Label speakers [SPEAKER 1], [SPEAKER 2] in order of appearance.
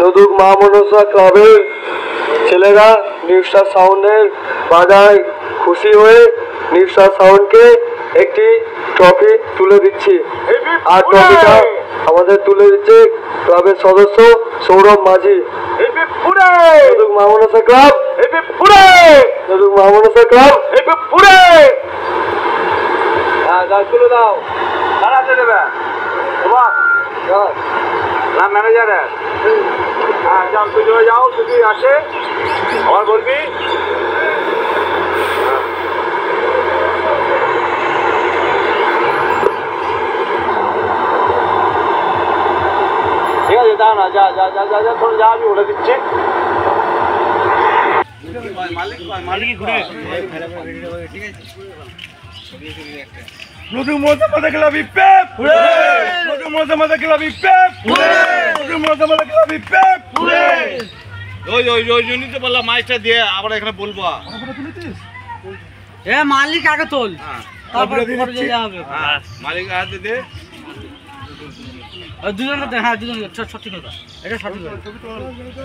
[SPEAKER 1] নদুক মা মনসা ক্লাবের ছেলেরা নিউ স্টার সাউন্ডের বাজায় খুশি হয়ে নিউ স্টার সাউন্ডকে একটি ট্রফি তুলে দিচ্ছি। আর ট্রফিটা আমাদের তুলে দিচ্ছে ক্লাবের সদস্য সৌরভ মাঝি। নদুক মা মনসা ক্লাব, নদুক মা মনসা ক্লাব। তুলে দাও, দাঁড়াতে দেবে না ম্যানেজার। হ্যাঁ যাও, তুই যাও, যদি আসে আমার বলবি। ঠিক আছে, দাও না, যা যা যা যা যা তোর যা, আমি বলে দিচ্ছি।
[SPEAKER 2] নতুন মজা ক্লাবি পেপ, নতুন মজা ক্লাবি পেপ, নতুন মজা ক্লাবি পেপ। ওই জন্যই তো বললাম মাইকটা দিয়ে আবার এখানে বলবো।
[SPEAKER 3] এ মালিক আগে তোল, তারপরে হবে।
[SPEAKER 2] মালিক হাতে দে,
[SPEAKER 3] দুজনকে। হ্যাঁ দুজন সঠিক কথা, এটা সঠিক কথা।